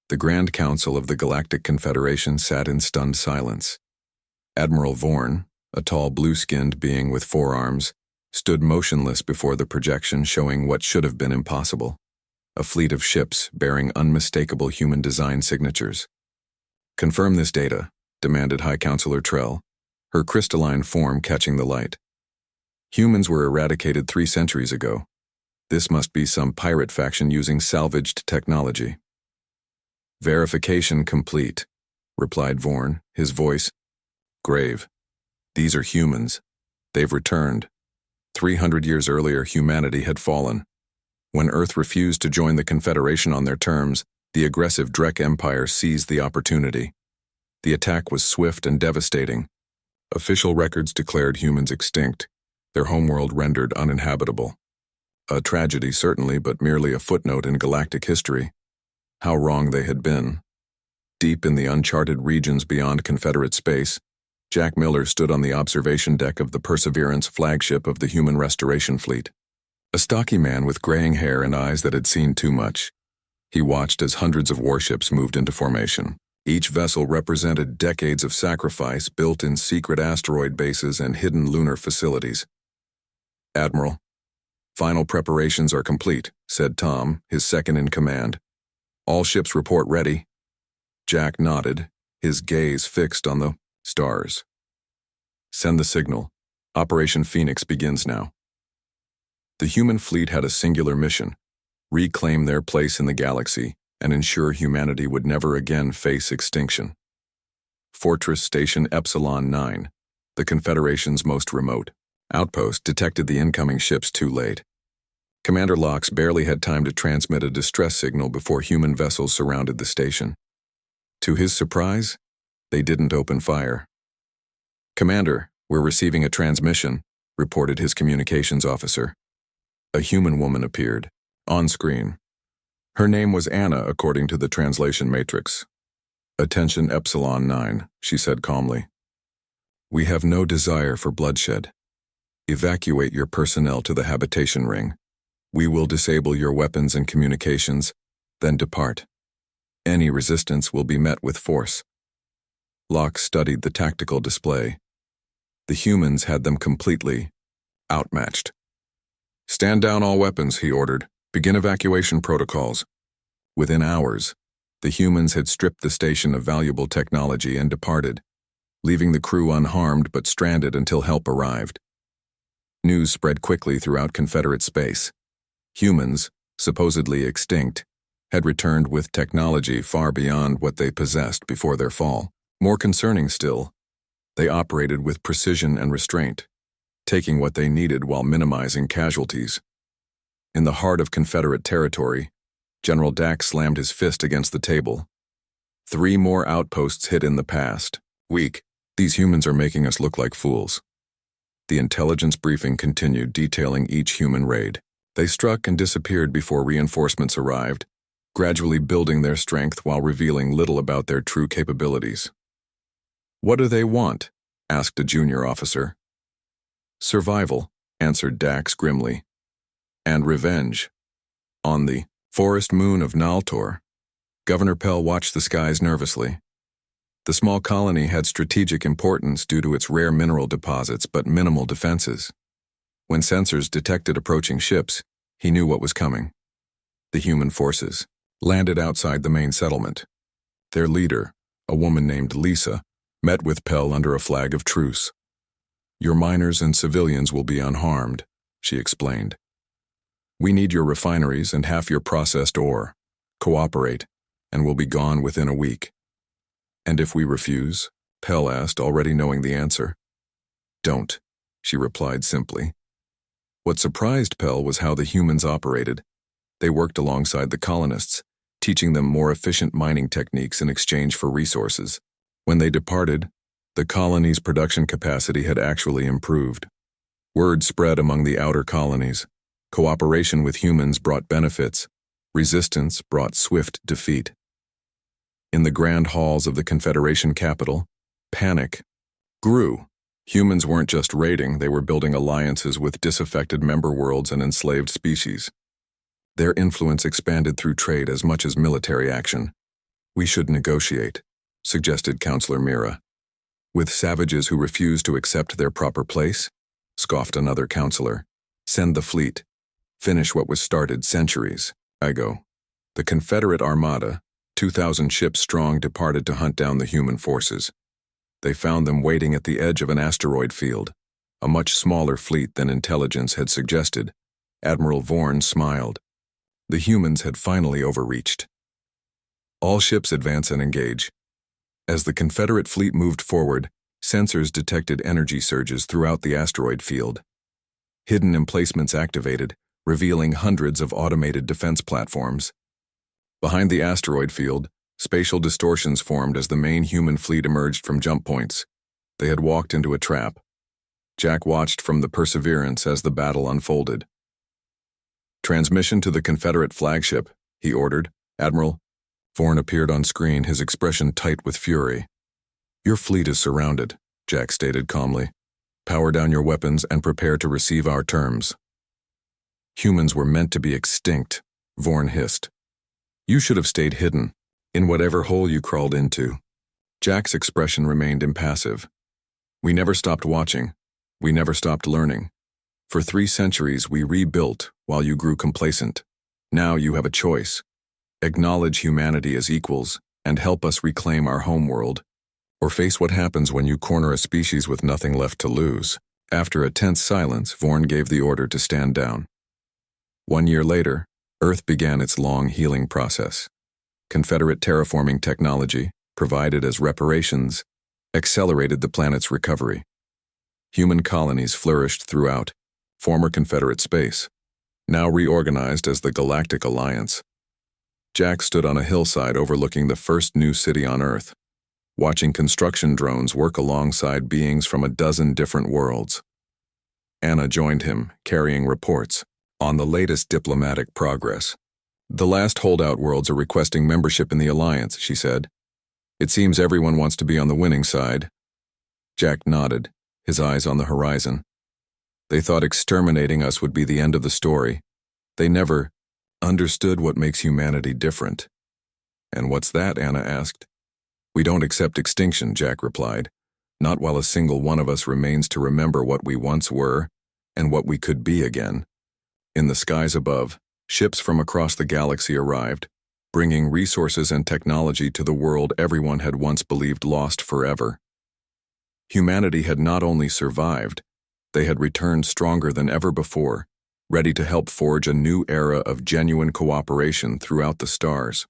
The Grand Council of the Galactic Confederation sat in stunned silence. Admiral Vorn, a tall blue-skinned being with 4 arms, stood motionless before the projection showing what should have been impossible: a fleet of ships bearing unmistakable human design signatures. "Confirm this data," demanded High Counselor Trell, her crystalline form catching the light. "Humans were eradicated 3 centuries ago. This must be some pirate faction using salvaged technology." "Verification complete," replied Vorn, his voice grave. "These are humans. They've returned. 300 years earlier, humanity had fallen. When Earth refused to join the Confederation on their terms, the aggressive Drek Empire seized the opportunity. The attack was swift and devastating. Official records declared humans extinct, their homeworld rendered uninhabitable. A tragedy, certainly, but merely a footnote in galactic history. How wrong they had been. Deep in the uncharted regions beyond Confederate space, Jack Miller stood on the observation deck of the Perseverance, flagship of the Human Restoration Fleet. A stocky man with graying hair and eyes that had seen too much. He watched as hundreds of warships moved into formation. Each vessel represented decades of sacrifice built in secret asteroid bases and hidden lunar facilities. "Admiral, final preparations are complete," said Tom, his second in command. "All ships report ready." Jack nodded, his gaze fixed on the stars. "Send the signal. Operation Phoenix begins now." The human fleet had a singular mission: reclaim their place in the galaxy and ensure humanity would never again face extinction. Fortress Station Epsilon 9, the Confederation's most remote outpost, detected the incoming ships too late. Commander Lox barely had time to transmit a distress signal before human vessels surrounded the station. To his surprise, they didn't open fire. "Commander, we're receiving a transmission," reported his communications officer. A human woman appeared, on screen. Her name was Anna, according to the translation matrix. "Attention Epsilon 9, she said calmly. "We have no desire for bloodshed. Evacuate your personnel to the habitation ring. We will disable your weapons and communications, then depart. Any resistance will be met with force." Locke studied the tactical display. The humans had them completely outmatched. "Stand down all weapons," he ordered. "Begin evacuation protocols." Within hours, the humans had stripped the station of valuable technology and departed, leaving the crew unharmed but stranded until help arrived. News spread quickly throughout Confederate space. Humans, supposedly extinct, had returned with technology far beyond what they possessed before their fall. More concerning still, they operated with precision and restraint, taking what they needed while minimizing casualties. In the heart of Confederate territory, General Dax slammed his fist against the table. 3 more outposts hit in the past. "Weak. These humans are making us look like fools." The intelligence briefing continued, detailing each human raid. They struck and disappeared before reinforcements arrived, gradually building their strength while revealing little about their true capabilities. "What do they want?" asked a junior officer. "Survival," answered Dax grimly. "And revenge." On the forest moon of Naltor, Governor Pell watched the skies nervously. The small colony had strategic importance due to its rare mineral deposits but minimal defenses. When sensors detected approaching ships, he knew what was coming. The human forces landed outside the main settlement. Their leader, a woman named Lisa, met with Pell under a flag of truce. "Your miners and civilians will be unharmed," she explained. "We need your refineries and half your processed ore. Cooperate, and we'll be gone within a week." "And if we refuse?" Pell asked, already knowing the answer. "Don't," she replied simply. What surprised Pell was how the humans operated. They worked alongside the colonists, teaching them more efficient mining techniques in exchange for resources. When they departed, the colony's production capacity had actually improved. Word spread among the outer colonies. Cooperation with humans brought benefits. Resistance brought swift defeat. In the grand halls of the Confederation capital, panic grew. Humans weren't just raiding, they were building alliances with disaffected member worlds and enslaved species. Their influence expanded through trade as much as military action. We should negotiate, suggested Counselor Mira. With savages who refuse to accept their proper place? Scoffed another counselor. Send the fleet. Finish what was started centuries ago. The Confederate Armada, 2,000 ships strong, departed to hunt down the human forces. They found them waiting at the edge of an asteroid field, a much smaller fleet than intelligence had suggested. Admiral Vorn smiled. The humans had finally overreached. All ships advance and engage. As the Confederate fleet moved forward, sensors detected energy surges throughout the asteroid field. Hidden emplacements activated, revealing hundreds of automated defense platforms. Behind the asteroid field, spatial distortions formed as the main human fleet emerged from jump points. They had walked into a trap. Jack watched from the Perseverance as the battle unfolded. Transmission to the Confederate flagship, he ordered. Admiral. Vorn appeared on screen, his expression tight with fury. Your fleet is surrounded, Jack stated calmly. Power down your weapons and prepare to receive our terms. Humans were meant to be extinct, Vorn hissed. You should have stayed hidden, in whatever hole you crawled into. Jack's expression remained impassive. We never stopped watching. We never stopped learning. For 3 centuries we rebuilt while you grew complacent. Now you have a choice. Acknowledge humanity as equals and help us reclaim our homeworld, or face what happens when you corner a species with nothing left to lose. After a tense silence, Vorn gave the order to stand down. 1 year later, Earth began its long healing process. Confederate terraforming technology, provided as reparations, accelerated the planet's recovery. Human colonies flourished throughout former Confederate space, now reorganized as the Galactic Alliance. Jack stood on a hillside overlooking the first new city on Earth, watching construction drones work alongside beings from a dozen different worlds. Anna joined him, carrying reports on the latest diplomatic progress. The last holdout worlds are requesting membership in the Alliance, she said. It seems everyone wants to be on the winning side. Jack nodded, his eyes on the horizon. They thought exterminating us would be the end of the story. They never understood what makes humanity different. And what's that? Anna asked. We don't accept extinction, Jack replied. Not while a single one of us remains to remember what we once were and what we could be again. In the skies above, ships from across the galaxy arrived, bringing resources and technology to the world everyone had once believed lost forever. Humanity had not only survived, they had returned stronger than ever before, ready to help forge a new era of genuine cooperation throughout the stars.